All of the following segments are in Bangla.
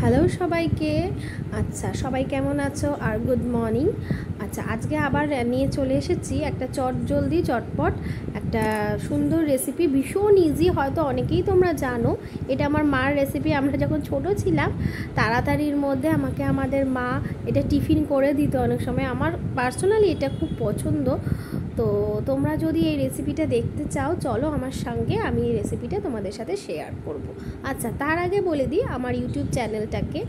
হ্যালো সবাইকে। আচ্ছা, সবাই কেমন আছো? আর গুড মর্নিং। আচ্ছা, আজকে আবার নিয়ে চলে এসেছি একটা চটজলদি চটপট একটা সুন্দর রেসিপি, ভীষণ ইজি। হয়তো অনেকেই তোমরা জানো, এটা আমার মার রেসিপি। আমরা যখন ছোট ছিলাম তাড়াতাড়ির মধ্যে আমাকে আমাদের মা এটা টিফিন করে দিত অনেক সময়। আমার পার্সোনালি এটা খুব পছন্দ। তো তোমরা যদি এই রেসিপিটা দেখতে চাও, চলো আমার সঙ্গে, আমি এই রেসিপিটা তোমাদের সাথে শেয়ার করব। আচ্ছা, তার আগে বলে দিই, আমার ইউটিউব চ্যানেলটাকে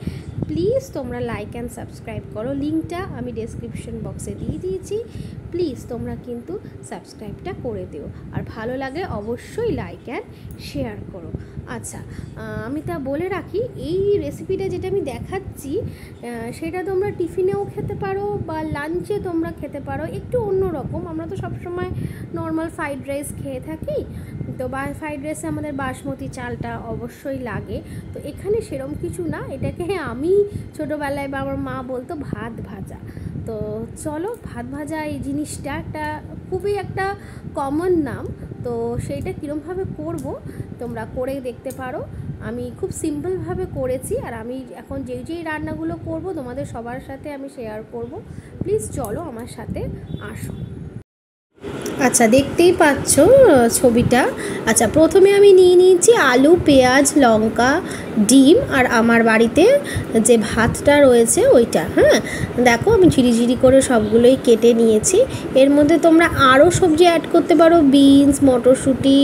প্লিজ তোমরা লাইক অ্যান্ড সাবস্ক্রাইব করো। লিঙ্কটা আমি ডেসক্রিপশন বক্সে দিয়ে দিয়েছি। প্লিজ তোমরা কিন্তু সাবস্ক্রাইবটা করে দিও, আর ভালো লাগে অবশ্যই লাইক অ্যান্ড শেয়ার করো। আচ্ছা, আমি তা বলে রাখি, এই রেসিপিটা যেটা আমি দেখাচ্ছি সেটা তোমরা টিফিনেও খেতে পারো বা লাঞ্চে তোমরা খেতে পারো। একটু অন্য রকম, আমরা তো সবসময় নর্মাল ফ্রাইড রাইস খেয়ে থাকি, তো ফ্রাইড রাইসে আমাদের বাসমতি চালটা অবশ্যই লাগে। তো এখানে সেরকম কিছু না, এটাকে আমি ছোটোবেলায় বা আমার মা বলতো ভাত ভাজা। তো চলো, ভাত ভাজা এই জিনিসটা খুবই একটা কমন নাম। তো সেইটা কীরমভাবে করব তোমরা করে দেখতে পারো। আমি খুব সিম্পলভাবে করেছি, আর আমি এখন যেই রান্নাগুলো করব তোমাদের সবার সাথে আমি শেয়ার করব। প্লিজ চলো আমার সাথে আসো। আচ্ছা, দেখতেই পাচ্ছ ছবিটা। আচ্ছা, প্রথমে আমি নিয়ে নিয়েছি আলু, পেঁয়াজ, লঙ্কা, ডিম, আর আমার বাড়িতে যে ভাতটা রয়েছে ওইটা। হ্যাঁ, দেখো আমি ঝিরিঝিরি করে সবগুলোই কেটে নিয়েছি। এর মধ্যে তোমরা আরও সবজি অ্যাড করতে পারো, বিনস, মটরশুঁটি,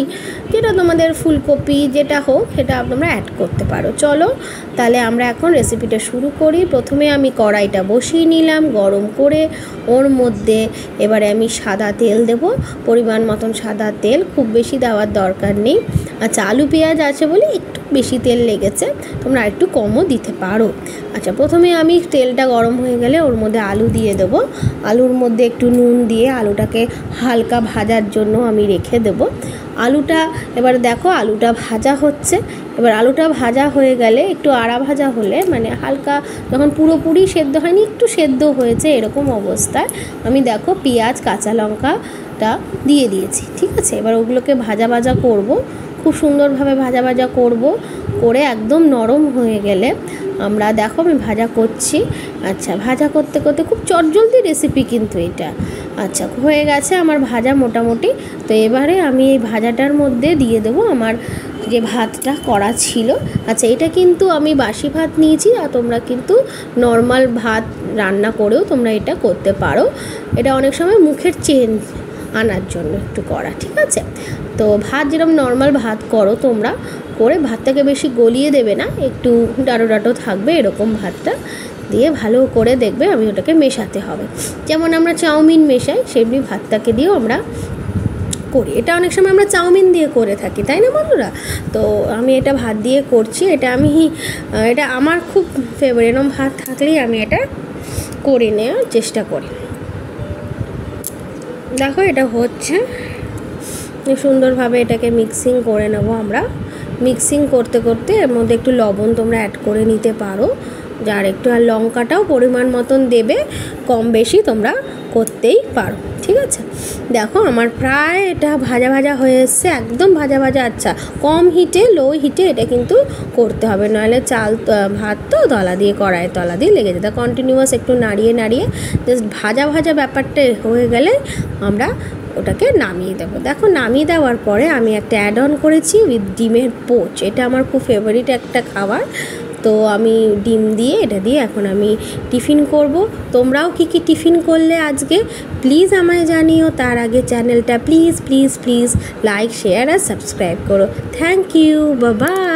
যেটা তোমাদের ফুলকপি যেটা হোক সেটা তোমরা অ্যাড করতে পারো। চলো তাহলে আমরা এখন রেসিপিটা শুরু করি। প্রথমে আমি কড়াইটা বসিয়ে নিলাম গরম করে, ওর মধ্যে এবারে আমি সাদা তেল দেব, পরিমাণ মতন সাদা তেল, খুব বেশি দেওয়ার দরকার নেই। আচ্ছা, আলু পেঁয়াজ আছে বলে একটু বেশি তেল লেগেছে, তোমরা একটু কমও দিতে পারো। আচ্ছা, প্রথমে আমি তেলটা গরম হয়ে গেলে ওর মধ্যে আলু দিয়ে দেবো। আলুর মধ্যে একটু নুন দিয়ে আলুটাকে হালকা ভাজার জন্য আমি রেখে দেবো। আলুটা এবার দেখো আলুটা ভাজা হচ্ছে। এবার আলুটা ভাজা হয়ে গেলে, একটু আড়া ভাজা হলে, মানে হালকা যখন পুরোপুরি সেদ্ধ হয়নি, একটু সেদ্ধ হয়েছে এরকম অবস্থায় আমি দেখো পেঁয়াজ, কাঁচা লঙ্কাটা দিয়ে দিয়েছি। ঠিক আছে, এবার ওগুলোকে ভাজা ভাজা করব, খুব সুন্দরভাবে ভাজা ভাজা করব, করে একদম নরম হয়ে গেলে আমরা দেখো আমি ভাজা করছি। আচ্ছা, ভাজা করতে করতে খুব চটজলদি রেসিপি কিন্তু এটা। আচ্ছা, হয়ে গেছে আমার ভাজা মোটামুটি। তো এবারে আমি এই ভাজাটার মধ্যে দিয়ে দেবো আমার যে ভাতটা করা ছিল। আচ্ছা, এটা কিন্তু আমি বাসি ভাত নিয়েছি, আর তোমরা কিন্তু নর্মাল ভাত রান্না করেও তোমরা এটা করতে পারো। এটা অনেক সময় মুখের চেঞ্জ আনার জন্য একটু করা। ঠিক আছে, তো ভাত যেরকম নর্মাল ভাত করো তোমরা, করে ভাতটাকে বেশি গলিয়ে দেবে না, একটু ডাটো ডাটো থাকবে এরকম ভাতটা দিয়ে ভালো করে দেখবে আমি ওটাকে মেশাতে হবে। যেমন আমরা চাউমিন মেশাই সেমনি ভাতটাকে দিয়েও আমরা করি। এটা অনেক সময় আমরা চাউমিন দিয়ে করে থাকি, তাই না বন্ধুরা? তো আমি এটা ভাত দিয়ে করছি। এটা আমার খুব ফেভারিট, এরকম ভাত থাকলেই আমি এটা করে নেওয়ার চেষ্টা করি। দেখো এটা হচ্ছে, সুন্দরভাবে এটাকে মিক্সিং করে নেব আমরা। মিক্সিং করতে করতে এর মধ্যে একটু লবণ তোমরা অ্যাড করে নিতে পারো, যার একটু, আর লঙ্কাটাও পরিমাণ মতন দেবে, কম বেশি তোমরা করতেই পারো। ঠিক আছে, দেখো আমার প্রায় এটা ভাজা ভাজা হয়ে এসছে, একদম ভাজা ভাজা। আচ্ছা, কম হিটে, লো হিটে এটা কিন্তু করতে হবে, নাহলে ভাত তো তলা দিয়ে, কড়াইয়ের তলা দিয়ে লেগে যেতে। কন্টিনিউয়াস একটু নাড়িয়ে নাড়িয়ে জাস্ট ভাজা ভাজা ব্যাপারটা হয়ে গেলে আমরা ওটাকে নামিয়ে দেবো। দেখো নামিয়ে দেওয়ার পরে আমি একটা অ্যাড অন করেছি উইথ ডিমের পোচ। এটা আমার খুব ফেভারিট একটা খাবার। তো আমি ডিম দিয়ে, এটা দিয়ে এখন আমি টিফিন করব। তোমরাও কি টিফিন করলে আজকে প্লিজ আমায় জানিও। তার আগে চ্যানেলটা please please please like, share আর সাবস্ক্রাইব করো। Thank you, bye by.